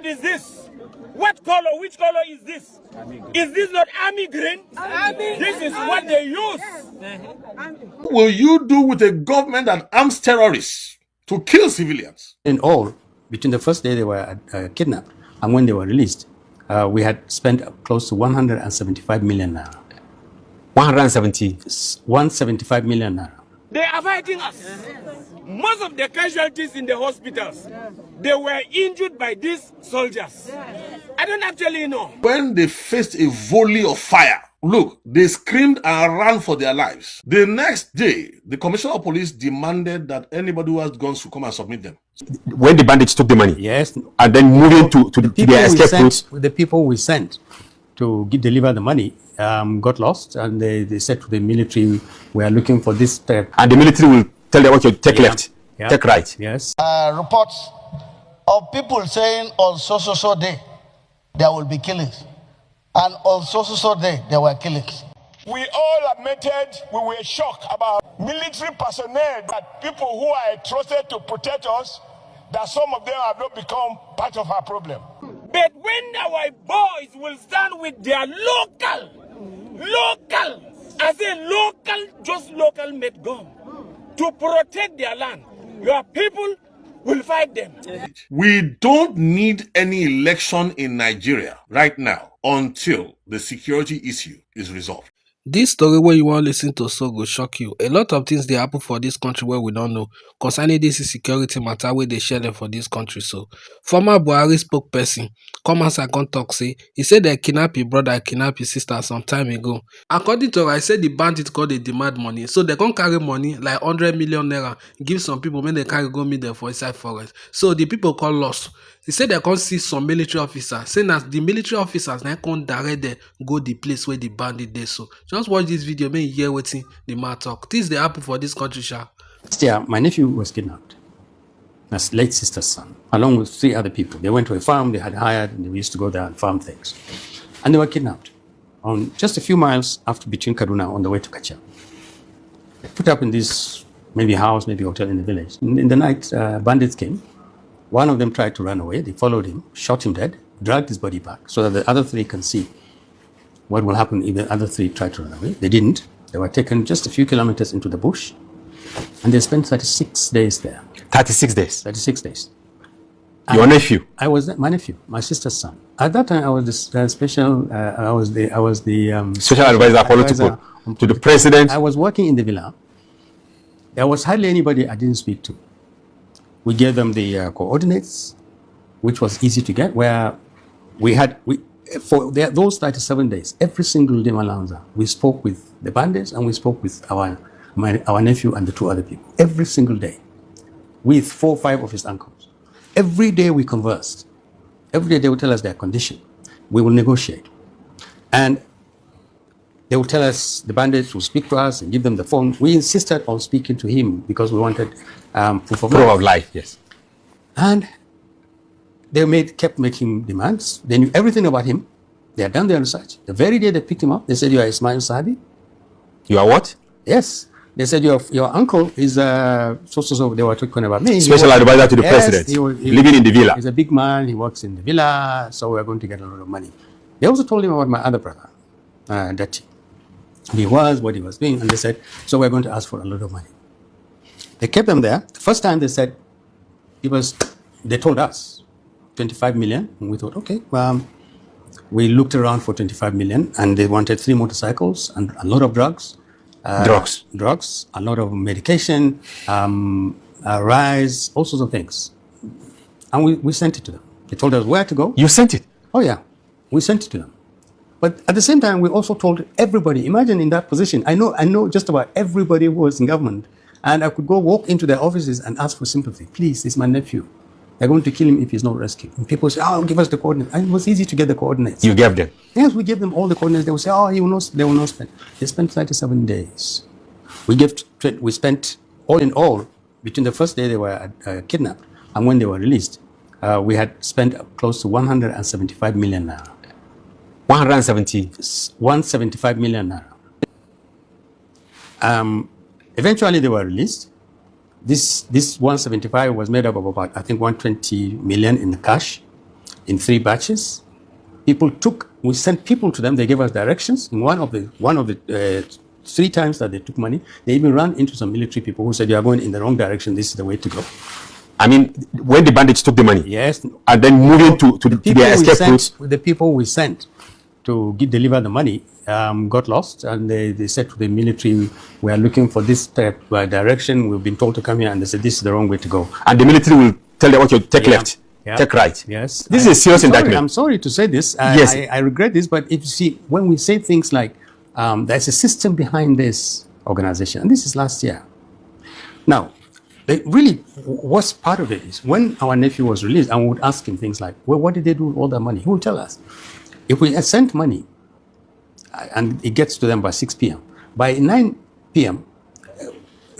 What is this? What color? Which color is this? Is this not army green? This is what they use. What will you do with a government that arms terrorists to kill civilians? In all, between the first day they were kidnapped and when they were released, we had spent close to 175 million naira. 175 million naira. They are fighting us. Most of the casualties in the hospitals, they were injured by these soldiers. I don't actually know. When they faced a volley of fire, look, they screamed and ran for their lives. The next day, the commissioner of police demanded that anybody who has guns should come and submit them. When the bandits took the money, Yes. and then moving to their escape routes. The people we sent to deliver the money got lost, and they said to the military, we are looking for this. And the military will tell them, okay, take left, take right. Yes. Reports of people saying on so day there will be killings, and on so day there were killings. We all admitted we were shocked about military personnel, that people who are trusted to protect us, that some of them have not become part of our problem. But when our boys will stand with their local, I say local, just local made gun to protect their land, your people will fight them. We don't need any election in Nigeria right now until the security issue is resolved. This story wey you wan listen to so go shock you. A lot of things dey happen for this country wey we don't know concerning this security matter wey dey share for this country. So former Buhari spokesperson come outside come talk say he said they kidnap his brother, kidnap his sister some time ago. According to her, I said the bandits called they demand money, so they come carry money like 100 million naira give some people when they carry go meet them for inside forest. So the people call lost. He said they can't see some military officers, saying that the military officers now can't direct them go the place where the bandit dey. So just watch this video, make you hear wetin the man talk. Things dey happen for this country, sha. Yeah, my nephew was kidnapped. My late sister's son, along with 3 other people. They went to a farm they had hired, and they used to go there and farm things. And they were kidnapped on just a few miles after between Kaduna on the way to Kacha. They put up in this maybe house, maybe hotel in the village. In the night, bandits came. One of them tried to run away. They followed him, shot him dead, dragged his body back so that the other 3 can see what will happen if the other 3 try to run away. They didn't. They were taken just a few kilometers into the bush, and they spent 36 days there. 36 days. 36 days. Your nephew? I was my nephew, my sister's son. At that time, I was the special. I was the Special advisor political to the president. I was working in the villa. There was hardly anybody I didn't speak to. We gave them the coordinates, which was easy to get. Where those 37 days, every single day, Malanza, we spoke with the bandits and we spoke with our nephew and the 2 other people. Every single day, with 4 or 5 of his uncles. Every day we conversed. Every day they would tell us their condition. We will negotiate. And they would tell us, the bandits would speak to us and give them the phone. We insisted on speaking to him because we wanted proof of life. Yes. And they kept making demands. They knew everything about him. They had done their research. The very day they picked him up, they said, "You are Ismail Sabi." You are what? Yes. They said, your uncle is so they were talking about me. Special advisor to the president, living in the villa. He's a big man. He works in the villa, so we're going to get a lot of money. They also told him about my other brother, that he was what he was doing, and they said, so we're going to ask for a lot of money. They kept them there. The first time they said, they told us 25 million, and we thought, okay, we looked around for 25 million, and they wanted 3 motorcycles and a lot of drugs. Drugs, a lot of medication, rice, all sorts of things. And we sent it to them. They told us where to go. You sent it? Oh, yeah. We sent it to them. But at the same time, we also told everybody, imagine in that position, I know just about everybody who was in government, and I could go walk into their offices and ask for sympathy. Please, it's my nephew. They're going to kill him if he's not rescued. And people say, oh, give us the coordinates. And it was easy to get the coordinates. You gave them? Yes, we gave them all the coordinates. They will say, oh, they will not spend. They spent 37 days. We spent, all in all, between the first day they were kidnapped and when they were released, we had spent close to 175 million naira. 175 million naira. Eventually they were released. This 175 was made up of about, I think, 120 million in the cash, in 3 batches. We sent people to them, they gave us directions. In one of the 3 times that they took money, they even ran into some military people who said, you are going in the wrong direction, this is the way to go. I mean, when the bandits took the money, yes, and then moving to their escape routes. The people we sent to deliver the money got lost, and they said to the military, we are looking for this type of direction, we've been told to come here, and they said, this is the wrong way to go. And the military will tell them, okay, take left, take right. Yes. This is a serious indictment. I'm sorry to say this. Yes. I regret this, but if you see, when we say things like, there's a system behind this organization, and this is last year. Now, really, what's part of it is when our nephew was released, and we would ask him things like, well, what did they do with all that money? He would tell us. If we sent money, and it gets to them by 6 p.m., by 9 p.m.,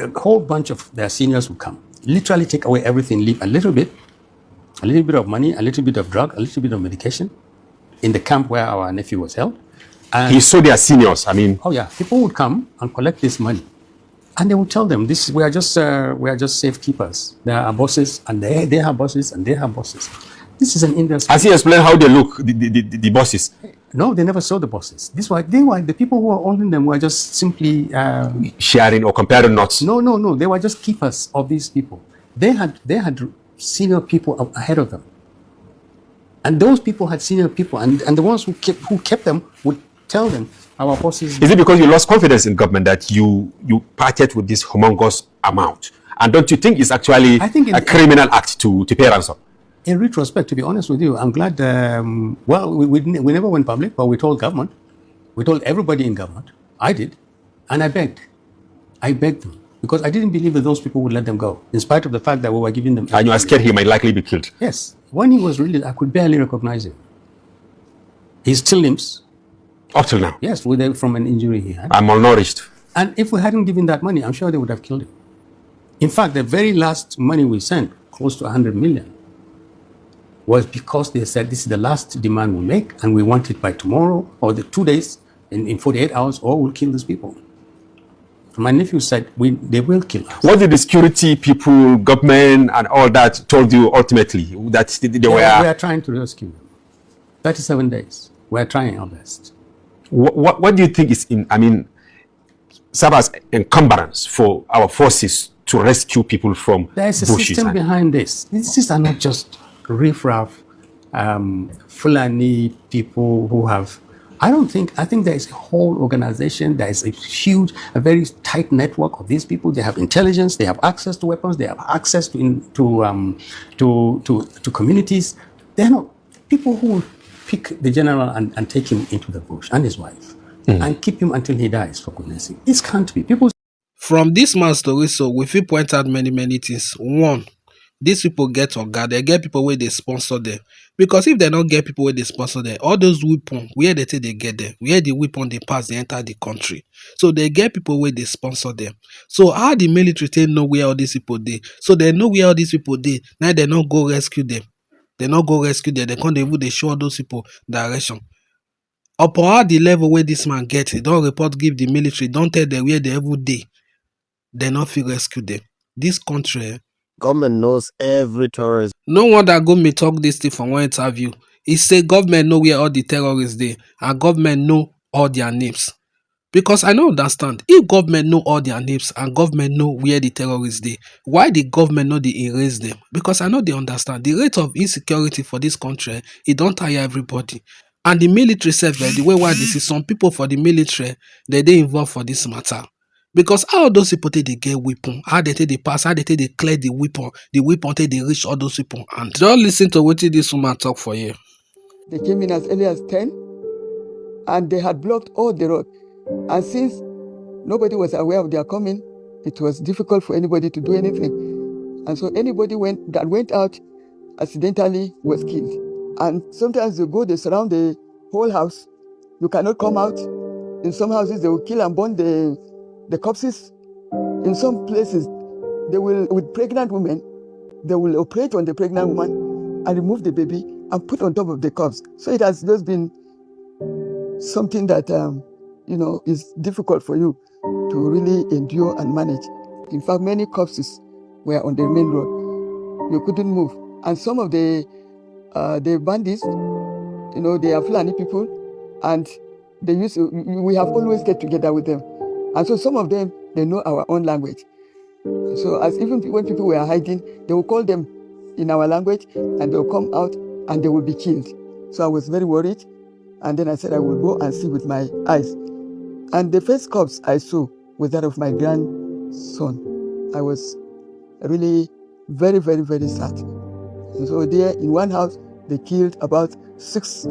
a whole bunch of their seniors would come, literally take away everything, leave a little bit of money, a little bit of drug, a little bit of medication in the camp where our nephew was held. And he saw their seniors, I mean. Oh yeah, people would come and collect this money. And they would tell them, we are just safekeepers. There are bosses, and they have bosses, and they have bosses. This is an industry. Has he explained how they look, the bosses? No, they never saw the bosses. The people who were owning them were just simply sharing or comparing notes. No. They were just keepers of these people. They had senior people ahead of them, and those people had senior people, and the ones who kept them would tell them, our bosses. Is it because you lost confidence in government that you parted with this humongous amount? And don't you think it's actually a criminal act to pay ransom? In retrospect, to be honest with you, I'm glad. We never went public, but we told government. We told everybody in government. I did, and I begged. I begged them because I didn't believe that those people would let them go, in spite of the fact that we were giving them. And you are scared he might likely be killed. Yes. When he was released, I could barely recognize him. He still limps. Up till now? Yes, from an injury he had. I'm malnourished. And if we hadn't given that money, I'm sure they would have killed him. In fact, the very last money we sent, close to 100 million, was because they said this is the last demand we make, and we want it by tomorrow, or the 2 days, in 48 hours, or we'll kill these people. My nephew said, they will kill us. What did the security people, government, and all that told you ultimately? That they were... We are trying to rescue them. 37 days. We are trying our best. What do you think is serve as encumbrance for our forces to rescue people from bushes? There's a system behind this. These are not just riffraff, Fulani people who have... I think there is a whole organization, there is a very tight network of these people. They have intelligence, they have access to weapons, they have access to communities. They're not people who will pick the general and take him into the bush and his wife and keep him until he dies, for goodness sake. This can't be. People. From this man's story, so we fit point out many things. One, these people get oga, they get people where they sponsor them. Because if they don't get people where they sponsor them, all those weapons, where they say they get them, where the weapon they pass, they enter the country. So they get people where they sponsor them. So how the military they know where all these people they? So they know where all these people they. Now they don't go rescue them. They not go rescue them. They can't even they show those people direction. Upon the level where this man gets, they don't report give the military, don't tell them where they every day. They not feel rescue them. This country. Government knows every terrorist. No wonder go me talk this thing from one interview. He say government know where all the terrorists they, and government know all their names. Because I don't understand. If government know all their names and government know where the terrorists they, why the government know they erase them? Because I know they understand. The rate of insecurity for this country, it don't tire everybody. And the military self, the way why this is some people for the military, they involved for this matter. Because how those people they get weapon, how they take the pass, how they take they clear the weapon take they reach all those people. And don't listen to what this woman talk for you. They came in as early as 10 and they had blocked all the road. And since nobody was aware of their coming, it was difficult for anybody to do anything. And so anybody that went out accidentally was killed. And sometimes they surround the whole house. You cannot come out. In some houses, they will kill and burn the corpses. In some places, they will, with pregnant women, they will operate on the pregnant woman and remove the baby and put on top of the corpse. So it has just been something that, is difficult for you to really endure and manage. In fact, many corpses were on the main road. You couldn't move. And some of the the bandits, they are Fulani people, and we have always get together with them. And so some of them, they know our own language. So even when people were hiding, they will call them in our language, and they will come out, and they will be killed. So I was very worried, and then I said I will go and see with my eyes. And the first corpse I saw was that of my grandson. I was really very, very, very sad. And so there in one house, they killed about 6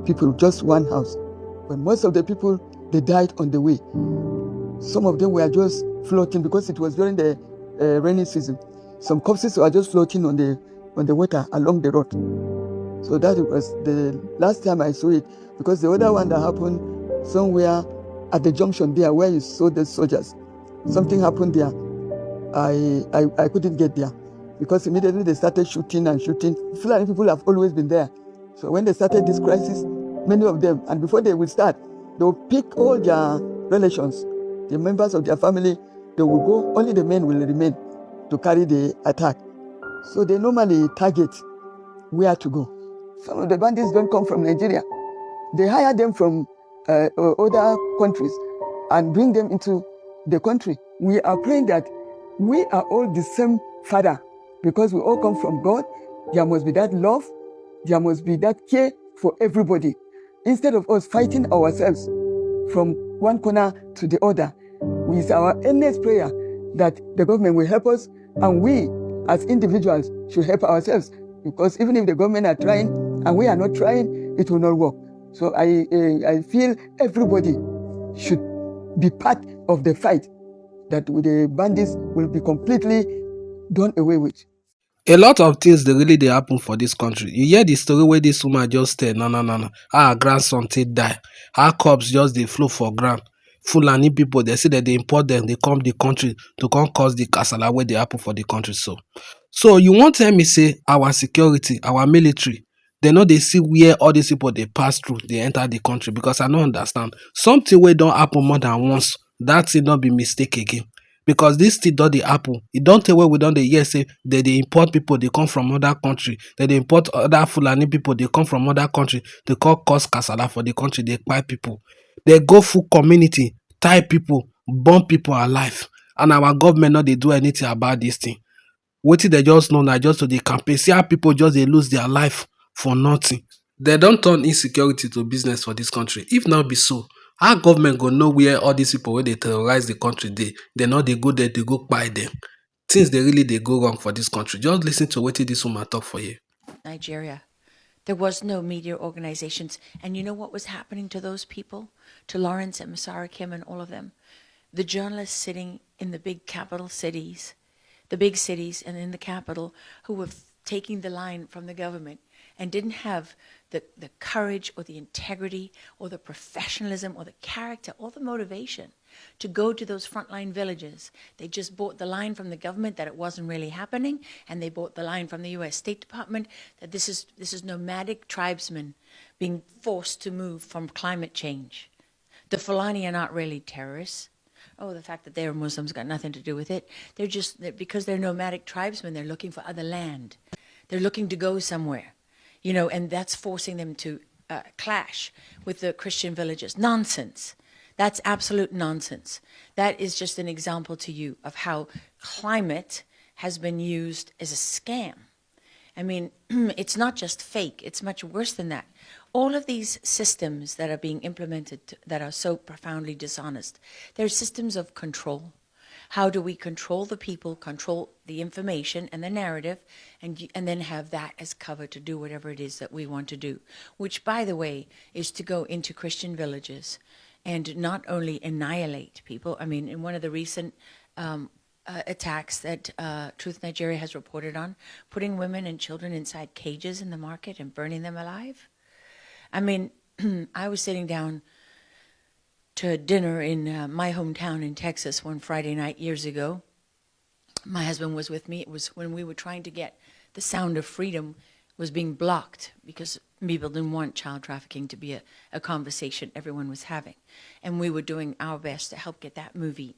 people, just one house. But most of the people, they died on the way. Some of them were just floating because it was during the rainy season. Some corpses were just floating on the water along the road. So that was the last time I saw it, because the other one that happened somewhere at the junction there where you saw the soldiers, something happened there. I couldn't get there because immediately they started shooting and shooting. Fulani people have always been there. So when they started this crisis, many of them, and before they will start, they will pick all their relations, the members of their family, they will go, only the men will remain to carry the attack. So they normally target where to go. Some of the bandits don't come from Nigeria. They hire them from other countries and bring them into the country. We are praying that we are all the same Father, because we all come from God. There must be that love. There must be that care for everybody. Instead of us fighting ourselves from one corner to the other, it's our earnest prayer that the government will help us, and we as individuals should help ourselves, because even if the government are trying and we are not trying, it will not work. So I feel everybody should be part of the fight, that the bandits will be completely done away with. A lot of things they happen for this country. You hear the story where this woman just tell no. Her grandson take die. Her corpse just they flow for ground. Fulani people, they say that they import them, they come the country to come cause the kasala where they happen for the country. So you won't tell me say our security, our military, they know they see where all these people they pass through, they enter the country, because I don't understand. Something where don't happen more than once, that will not be mistake again. Because this still don dey happen. E don tey wey we don dey hear say they import people, they come from other country, they import other Fulani people, they come from other country, they cause kasala for the country, they kpai people, they go full community, tie people, burn people alive, and our government no dey do anything about this thing. Wetin they just know na just to dey campaign. See how people just dey lose their life for nothing. They don turn insecurity to business for this country. If not be so, how government go know where all these people wey dey terrorize the country dey? They no dey go there, they go kpai them. Things they go wrong for this country. Just listen to wetin this woman talk for here. Nigeria. There was no media organizations. And you know what was happening to those people? To Lawrence and Masara Kim and all of them? The journalists sitting in the big capital cities, the big cities and in the capital, who were taking the line from the government and didn't have the courage or the integrity or the professionalism or the character or the motivation to go to those frontline villages. They just bought the line from the government that it wasn't really happening, and they bought the line from the U.S. State Department that this is nomadic tribesmen being forced to move from climate change. The Fulani are not really terrorists. Oh, the fact that they're Muslims got nothing to do with it. Because they're nomadic tribesmen, they're looking for other land. They're looking to go somewhere, and that's forcing them to clash with the Christian villages. Nonsense. That's absolute nonsense. That is just an example to you of how climate has been used as a scam. I mean, it's not just fake, it's much worse than that. All of these systems that are being implemented that are so profoundly dishonest, they're systems of control. How do we control the people, control the information and the narrative, and then have that as cover to do whatever it is that we want to do, which, by the way, is to go into Christian villages and not only annihilate people. I mean, in one of the recent attacks that Truth Nigeria has reported on, putting women and children inside cages in the market and burning them alive. I mean, I was sitting down to dinner in my hometown in Texas one Friday night years ago. My husband was with me. It was when we were trying to get the Sound of Freedom was being blocked because people didn't want child trafficking to be a conversation everyone was having. And we were doing our best to help get that movie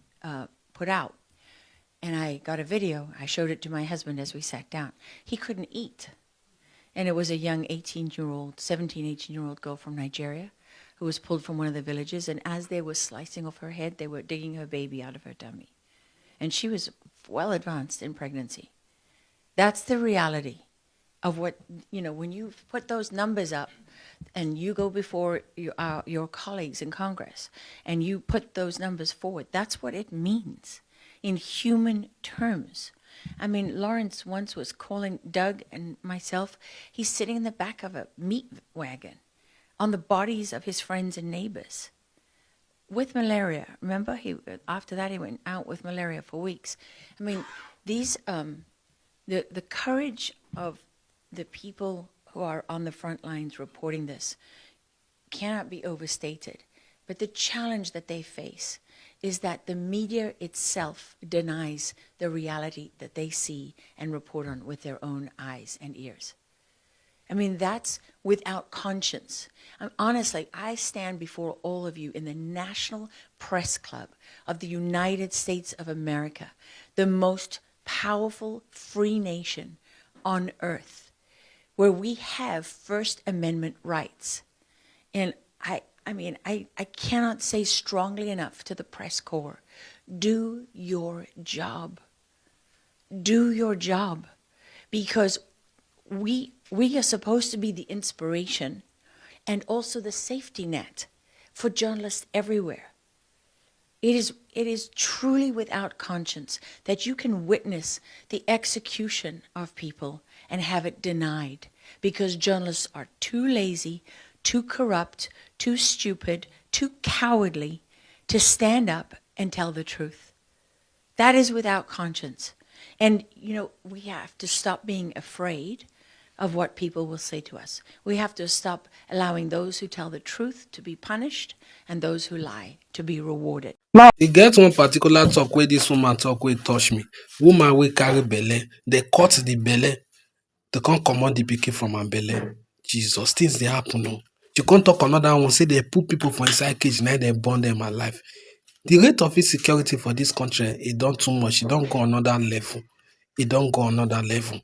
put out. And I got a video. I showed it to my husband as we sat down. He couldn't eat. And it was a young 18-year-old girl from Nigeria who was pulled from one of the villages. And as they were slicing off her head, they were digging her baby out of her tummy. And she was well advanced in pregnancy. That's the reality of what, when you put those numbers up and you go before your colleagues in Congress and you put those numbers forward, that's what it means in human terms. I mean, Lawrence once was calling Doug and myself, he's sitting in the back of a meat wagon on the bodies of his friends and neighbors with malaria. Remember, after that he went out with malaria for weeks. I mean, these, the courage of the people who are on the front lines reporting this cannot be overstated. But the challenge that they face is that the media itself denies the reality that they see and report on with their own eyes and ears. I mean, that's without conscience. Honestly, I stand before all of you in the National Press Club of the United States of America, the most powerful free nation on earth, where we have First Amendment rights. And I cannot say strongly enough to the press corps, do your job. Do your job. Because we are supposed to be the inspiration and also the safety net for journalists everywhere. It is truly without conscience that you can witness the execution of people and have it denied because journalists are too lazy, too corrupt, too stupid, too cowardly to stand up and tell the truth. That is without conscience. And, we have to stop being afraid of what people will say to us. We have to stop allowing those who tell the truth to be punished and those who lie to be rewarded. Now, e get one particular talk where this woman talk wey touch me. Woman wey carry belle, they cut the belle, they can't command the pikin from her belle. Jesus, things they happen. No, you can't talk another one. Say they put people for inside cage, now they burn them alive. The rate of insecurity for this country, it done too much. It don't go another level. It don't go another level.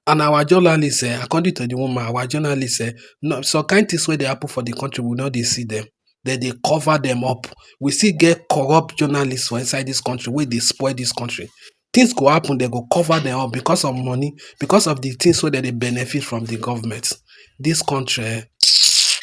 And our journalists, according to the woman, our journalists, no, so kind things where they happen for the country, we know they see them. Then they cover them up. We still get corrupt journalists for inside this country where they spoil this country. Things go happen, they go cover them up because of money, because of the things where they benefit from the government. This country.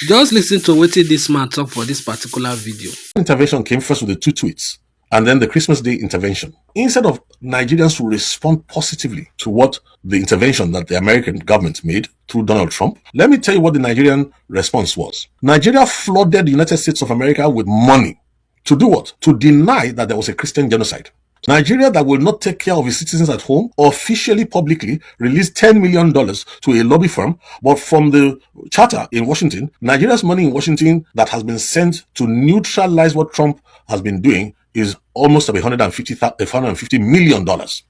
Just listen to what this man talk for this particular video. Intervention came first with the 2 tweets and then the Christmas Day intervention. Instead of Nigerians to respond positively to what the intervention that the American government made through Donald Trump, let me tell you what the Nigerian response was. Nigeria flooded the United States of America with money. To do what? To deny that there was a Christian genocide. Nigeria, that will not take care of its citizens at home, officially, publicly released $10 million to a lobby firm. But from the charter in Washington, Nigeria's money in Washington that has been sent to neutralize what Trump has been doing is almost $150 million.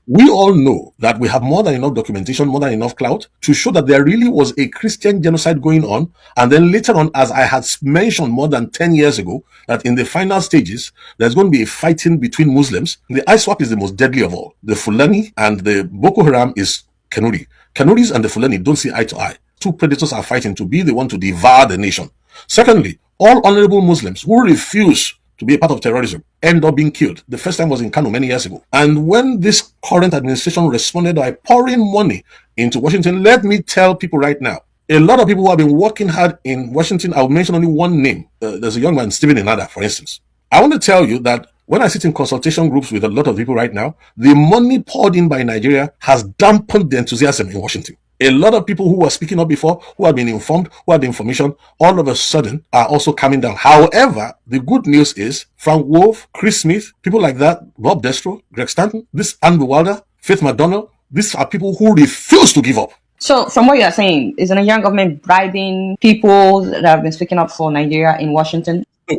We all know that we have more than enough documentation, more than enough clout to show that there really was a Christian genocide going on. And then later on, as I had mentioned more than 10 years ago, that in the final stages, there's going to be a fighting between Muslims. The ISWAP is the most deadly of all. The Fulani and the Boko Haram is Kanuri. Kanuris and the Fulani don't see eye to eye. Two predators are fighting to be the one to devour the nation. Secondly, all honorable Muslims who refuse to be a part of terrorism end up being killed. The first time was in Kano many years ago. And when this current administration responded by pouring money into Washington, let me tell people right now, a lot of people who have been working hard in Washington, I'll mention only one name. There's a young man, Stephen Inada, for instance. I want to tell you that when I sit in consultation groups with a lot of people right now, the money poured in by Nigeria has dampened the enthusiasm in Washington. A lot of people who were speaking up before, who have been informed, who had the information, all of a sudden are also coming down. However, the good news is Frank Wolf, Chris Smith, people like that, Bob Destro, Greg Stanton, this Andrew Wilder, Faith McDonald, these are people who refuse to give up. So from what you're saying, is the Nigerian government bribing people that have been speaking up for Nigeria in Washington? The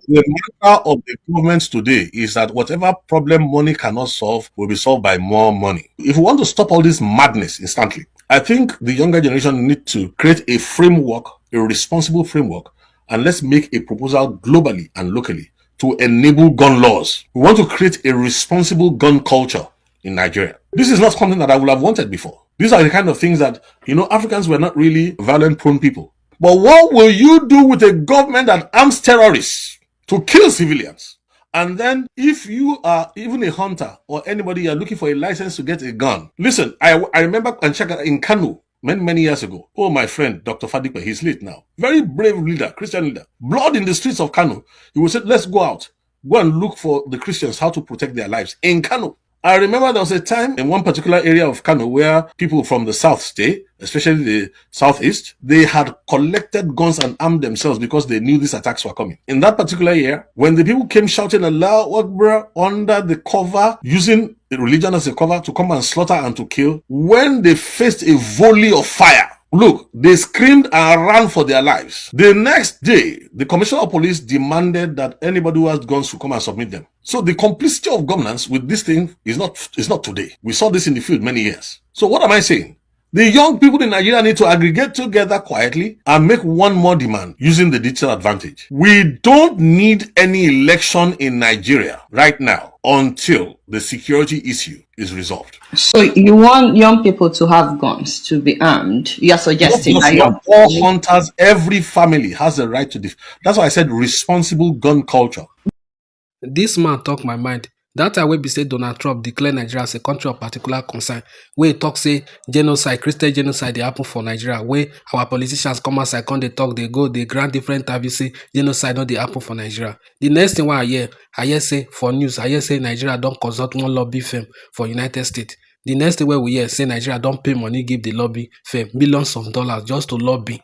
matter of the government today is that whatever problem money cannot solve will be solved by more money. If we want to stop all this madness instantly, I think the younger generation need to create a framework, a responsible framework, and let's make a proposal globally and locally to enable gun laws. We want to create a responsible gun culture in Nigeria. This is not something that I would have wanted before. These are the kind of things that, Africans were not really violent-prone people. But what will you do with a government that arms terrorists to kill civilians? And then if you are even a hunter or anybody, you're looking for a license to get a gun. Listen, I remember in Kano many years ago. Oh, my friend, Dr. Fadipe, he's late now. Very brave leader, Christian leader. Blood in the streets of Kano. He would say, let's go out. Go and look for the Christians, how to protect their lives in Kano. I remember there was a time in one particular area of Kano where people from the south stay, especially the southeast, they had collected guns and armed themselves because they knew these attacks were coming. In that particular year, when the people came shouting Allahu Akbar under the cover, using the religion as a cover to come and slaughter and to kill, when they faced a volley of fire, look, they screamed and ran for their lives. The next day, the Commissioner of Police demanded that anybody who has guns should come and submit them. So the complicity of governance with this thing is not today. We saw this in the field many years. So what am I saying? The young people in Nigeria need to aggregate together quietly and make one more demand using the digital advantage. We don't need any election in Nigeria right now until the security issue is resolved. So you want young people to have guns, to be armed. You are suggesting that all hunters, every family has a right to this. That's why I said responsible gun culture. This man talk my mind. That time wey be say Donald Trump declare Nigeria as a country of particular concern, wey talk say genocide, Christian genocide dey happen for Nigeria, wey our politicians come outside, come dey talk, they go, they grant different interviews, say genocide no dey happen for Nigeria. The next thing I hear say for news, I hear say Nigeria don consult one lobby firm for United States. The next thing we hear say Nigeria don pay money give the lobby firm millions of dollars just to lobby.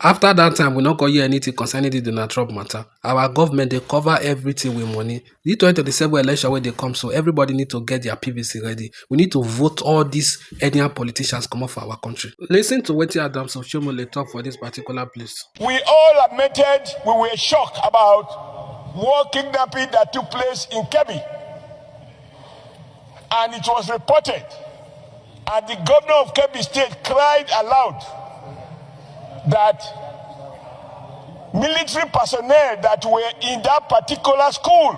After that time, we not go hear anything concerning the Donald Trump matter. Our government, they cover everything with money. The 2027 election where they come, so everybody need to get their PVC ready. We need to vote all these any politicians come up for our country. Listen to what Adams of Shomole talk for this particular place. We all admitted we were shocked about war kidnapping that took place in Kebbi. And it was reported. And the governor of Kebbi State cried aloud that military personnel that were in that particular school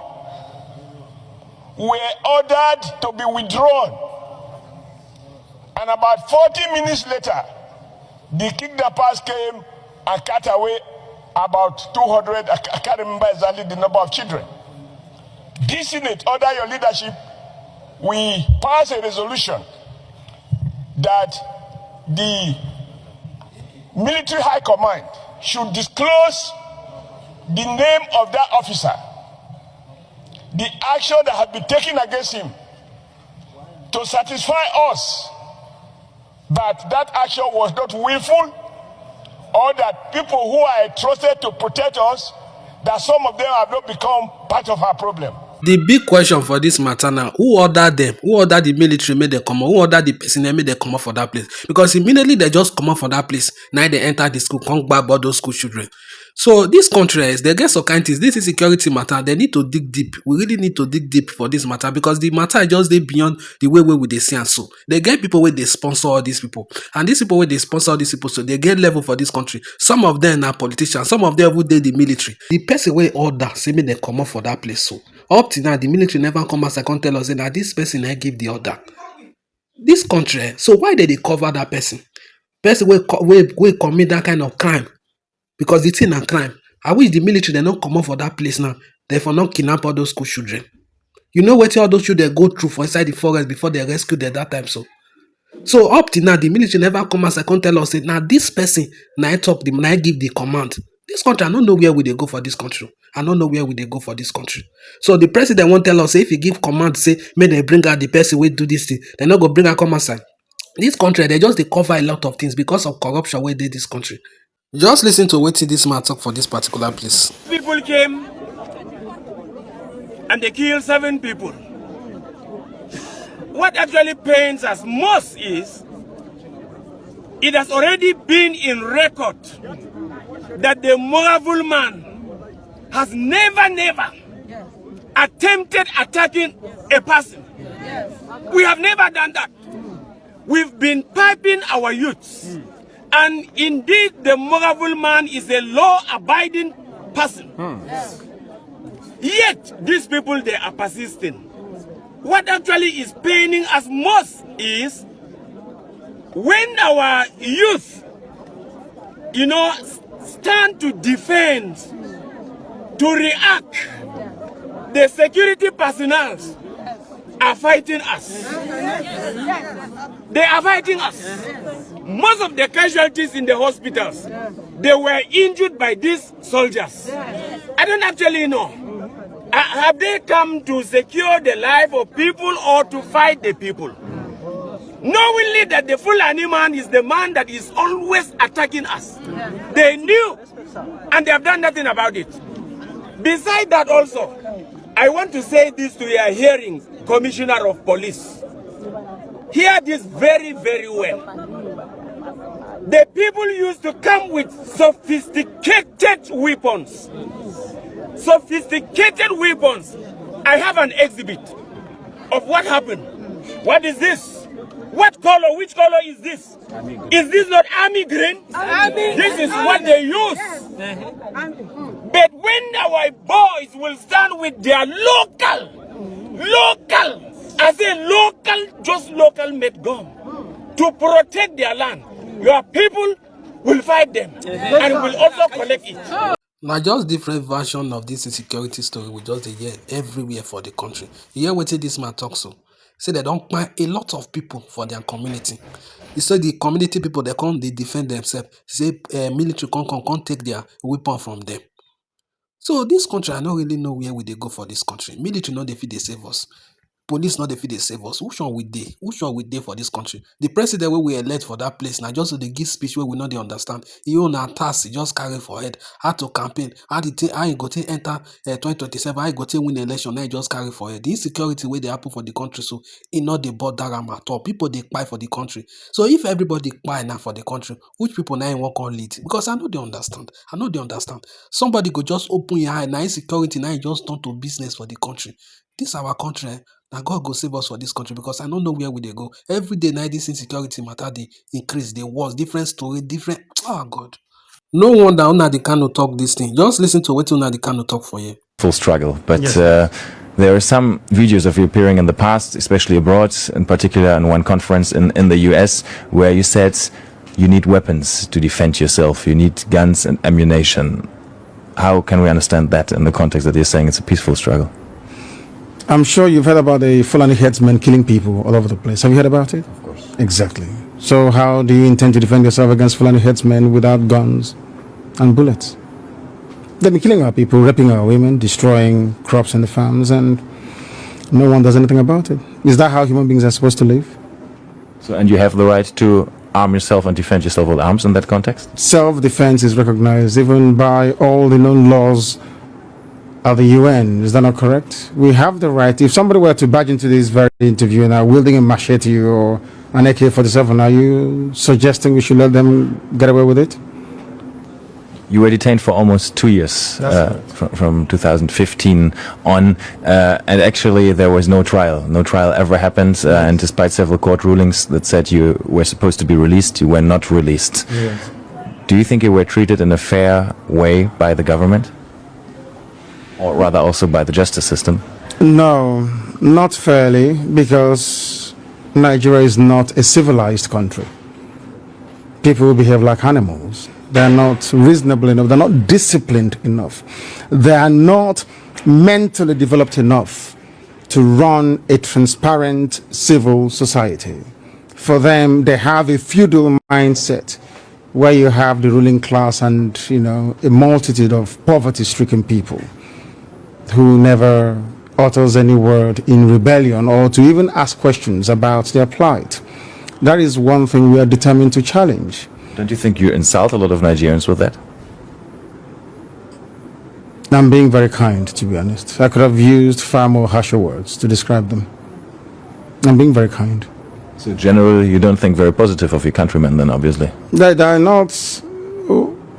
were ordered to be withdrawn. And about 40 minutes later, the kidnappers came and cut away about 200, I can't remember exactly the number of children. This Senate, under your leadership, we passed a resolution that the Military High Command should disclose the name of that officer, the action that had been taken against him, to satisfy us that that action was not willful, or that people who are trusted to protect us, that some of them have not become part of our problem. The big question for this matter now, who ordered them? Who ordered the military made them come out? Who ordered the personnel made them come out for that place? Because immediately they just come out for that place. Now they enter the school, come back about those school children. So this country, they get some kind of things. This is security matter. They need to dig deep. We really need to dig deep for this matter because the matter is just they beyond the way we they see and so. They get people where they sponsor all these people. And these people where they sponsor all these people, so they get level for this country. Some of them are politicians, some of them who did the military. The person where order say me they come out for that place. So up to now, the military never come as I can tell us that this person I give the order. This country, so why did they cover that person? Person will commit that kind of crime. Because it's in a crime. I wish the military they not come out for that place now. Therefore not kidnap all those school children. You know what all those children go through for inside the forest before they rescue them that time. So up to now, the military never come as I can tell us now this person now I give the command. This country, I don't know where we they go for this country. I don't know where we they go for this country. So the president won't tell us, say, if he give command, say, may they bring out the person will do this thing. They're not going to bring out come outside. This country, they cover a lot of things because of corruption where they this country. Just listen to what this man talk for this particular place. People came and they killed 7 people. What actually pains us most is it has already been in record that the Moravul man has never attempted attacking a person. We have never done that. We've been piping our youths. And indeed, the Moravul man is a law-abiding person. Yet, these people, they are persisting. what actually is paining us most is when our youth, stand to defend, to react, the security personnel are fighting us. They are fighting us. Most of the casualties in the hospitals, they were injured by these soldiers. I don't actually know. Have they come to secure the life of people or to fight the people? Knowingly that the Fulani man is the man that is always attacking us. They knew and they have done nothing about it. Besides that also, I want to say this to your hearing, Commissioner of Police. Hear this very, very well. The people used to come with sophisticated weapons. Sophisticated weapons. I have an exhibit of what happened. What is this? What color? Which color is this? Is this not army green? This is what they use. But when our boys will stand with their local, I say local, just local made gun to protect their land, your people will fight them and will also collect it. Now, just different version of this insecurity story we just hear everywhere for the country. You hear what this man talks so. Say they don't find a lot of people for their community. He said the community people, they come, they defend themselves. Say military can't take their weapon from them. So this country, I don't really know where we they go for this country. Military not defeat they save us. Police not defeat they save us. Who shall we dey? Who shall we dey for this country? The president where we elect for that place now just so they give speech where we know they understand. He own a task, he just carry for head. How to campaign? How he go to enter 2027? How he go to win election? Now he just carry for head. The insecurity where they happen for the country, so it not the border at all. People they buy for the country. So if everybody buy now for the country, which people now won't call lead? Because I know they understand. Somebody go just open your eye now. Insecurity now just turn to business for the country. This our country. Now God go save us for this country because I don't know where we they go. Every day now this insecurity matter they increase, they was different story, different. Oh God. No wonder Una the Kano talk this thing. Just listen to what Una the Kano talk for you. Full struggle, but there are some videos of you appearing in the past, especially abroad, in particular in one conference in the US, where you said you need weapons to defend yourself. You need guns and ammunition. How can we understand that in the context that you're saying it's a peaceful struggle? I'm sure you've heard about the Fulani headsmen killing people all over the place. Have you heard about it? Of course. Exactly. So how do you intend to defend yourself against Fulani headsmen without guns and bullets? They've been killing our people, raping our women, destroying crops in the farms, and no one does anything about it. Is that how human beings are supposed to live? So, and you have the right to arm yourself and defend yourself with arms in that context? Self-defense is recognized even by all the known laws of the UN. Is that not correct? We have the right. If somebody were to barge into this very interview and are wielding a machete or an AK-47, are you suggesting we should let them get away with it? You were detained for almost 2 years, from 2015 on, and actually there was no trial. No trial ever happened, and despite several court rulings that said you were supposed to be released, you were not released. Yes. Do you think you were treated in a fair way by the government? Or rather also by the justice system? No, not fairly, because Nigeria is not a civilized country. People behave like animals. They're not reasonable enough. They're not disciplined enough. They are not mentally developed enough to run a transparent civil society. For them, they have a feudal mindset where you have the ruling class and, a multitude of poverty-stricken people who never utters any word in rebellion or to even ask questions about their plight. That is one thing we are determined to challenge. Don't you think you insult a lot of Nigerians with that? I'm being very kind, to be honest. I could have used far more harsher words to describe them. I'm being very kind. So generally, you don't think very positive of your countrymen then, obviously? They are not...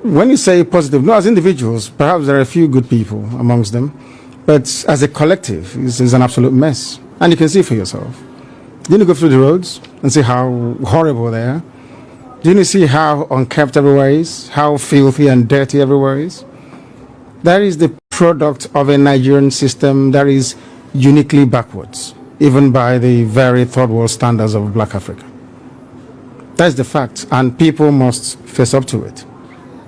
When you say positive, no, as individuals, perhaps there are a few good people amongst them. But as a collective, it's an absolute mess. And you can see for yourself. Didn't you go through the roads and see how horrible they are? Didn't you see how unkempt everywhere is? How filthy and dirty everywhere is? That is the product of a Nigerian system that is uniquely backwards. even by the very third world standards of black Africa. That's the fact, and people must face up to it.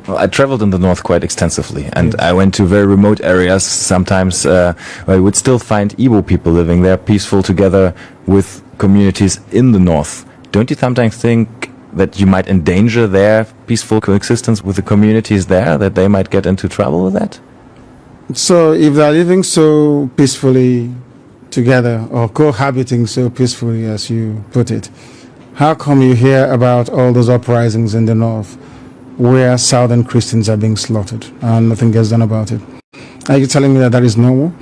Well, I traveled in the north quite extensively, and I went to very remote areas sometimes where you would still find Igbo people living there, peaceful together with communities in the north. Don't you sometimes think that you might endanger their peaceful coexistence with the communities there, that they might get into trouble with that? So if they're living so peacefully together, or cohabiting so peacefully as you put it, how come you hear about all those uprisings in the north where southern Christians are being slaughtered and nothing gets done about it? Are you telling me that that is normal?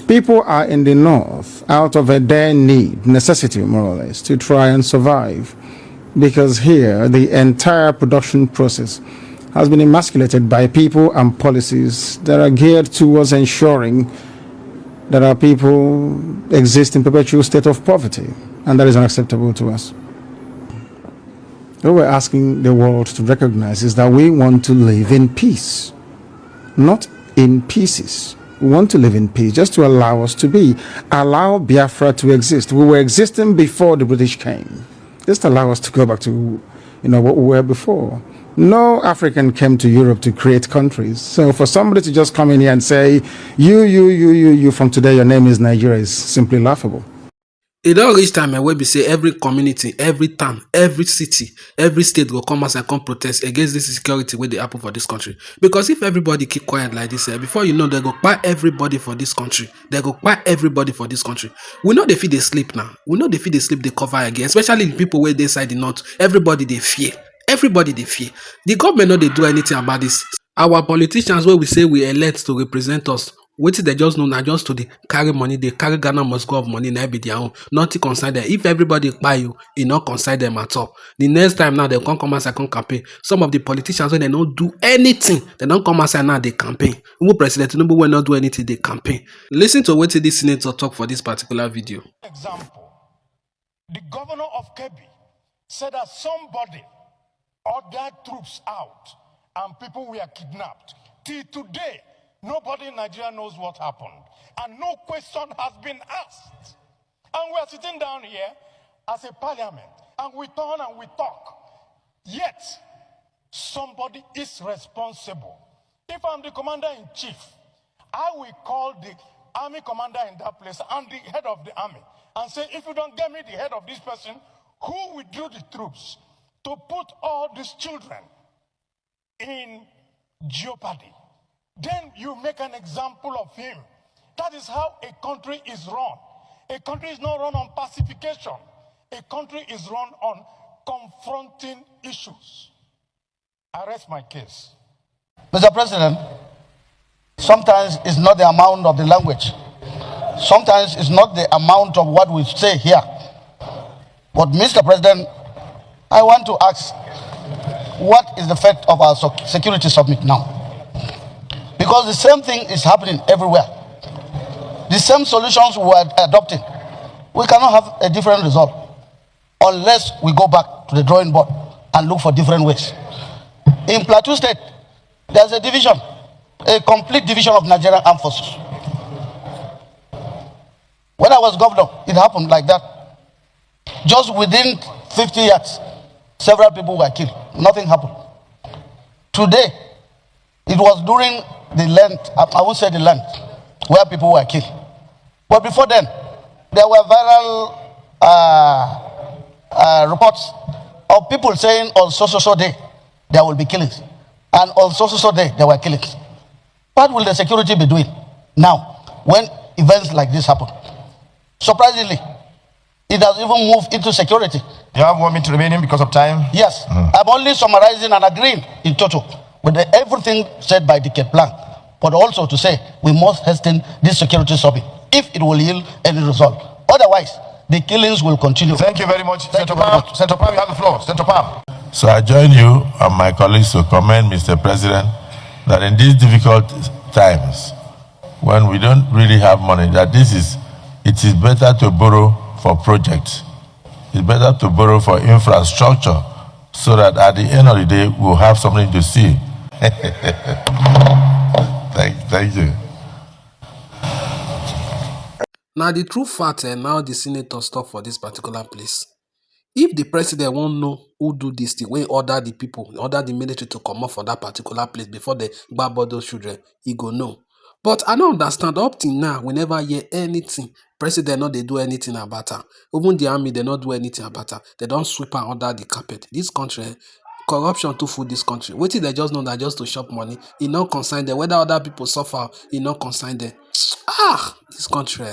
People are in the north out of a dire need, necessity more or less, to try and survive, because here the entire production process has been emasculated by people and policies that are geared towards ensuring that our people exist in perpetual state of poverty, and that is unacceptable to us. What we're asking the world to recognize is that we want to live in peace, not in pieces. We want to live in peace, just to allow us to be. Allow Biafra to exist. We were existing before the British came. Just allow us to go back to, what we were before. No African came to Europe to create countries. So for somebody to just come in here and say, you, from today, your name is Nigeria, is simply laughable. It don't reach time where we say every community, every town, every city, every state go come as and come protest against this insecurity where they happen for this country. Because if everybody keep quiet like this, before you know, they go buy everybody for this country. They go buy everybody for this country. We know they feel they sleep now. We know they feel they sleep, they cover again. Especially the people where they side the north. Everybody they fear. Everybody they fear. The government not they do anything about this. Our politicians where we say we elect to represent us, wetin they just know now just to dey carry money, they carry Ghana must go of money, na be their own. Nothing concern them. If everybody buy you, it not concern them at all. The next time now they come outside and campaign. Some of the politicians when they don't do anything, they don't come outside now they campaign. Who President Tinubu will not do anything, they campaign. Listen to what this senator talk for this particular video. Example, the governor of Kebbi said that somebody ordered troops out and people were kidnapped. Till today, nobody in Nigeria knows what happened. And no question has been asked. And we are sitting down here as a parliament, and we turn and we talk. Yet, somebody is responsible. If I'm the commander-in-chief, I will call the army commander in that place and the head of the army and say, if you don't get me the head of this person, who withdrew the troops to put all these children in jeopardy? Then you make an example of him. That is how a country is run. A country is not run on pacification. A country is run on confronting issues. I rest my case. Mr. President, sometimes it's not the amount of the language. Sometimes it's not the amount of what we say here. But Mr. President, I want to ask, what is the fate of our security summit now? Because the same thing is happening everywhere. The same solutions we are adopting. We cannot have a different result unless we go back to the drawing board and look for different ways. In Plateau State, there's a division, a complete division of Nigerian Armed Forces. When I was governor, it happened like that. Just within 50 years, several people were killed. Nothing happened. Today, it was during the land, I would say the land, where people were killed. But before then, there were viral reports of people saying on so day, there will be killings. And on so day, there were killings. What will the security be doing now when events like this happen? Surprisingly, it has even moved into security. You have 1 minute remaining because of time? Yes. I'm only summarizing and agreeing in total with everything said by the plan, but also to say we must hasten this security summit if it will yield any result. Otherwise, the killings will continue. Thank you very much. Senator Pam, you have the floor. Senator Pam. So I join you and my colleagues to commend Mr. President that in these difficult times, when we don't really have money, that it is better to borrow for projects. It's better to borrow for infrastructure so that at the end of the day, we'll have something to see. Thank you. Now the true fact now the senator stop for this particular place. If the president won't know who do this thing, when order the people, order the military to come up for that particular place before they gbab all those children, he go know. But I don't understand. Up till now, we never hear anything. President not they do anything about her. Even the army, they not do anything about her. They don't sweep her under the carpet. This country, corruption too full this country. Wait till they just know that just to shop money. It not consign them. Whether other people suffer, it not consign them. This country.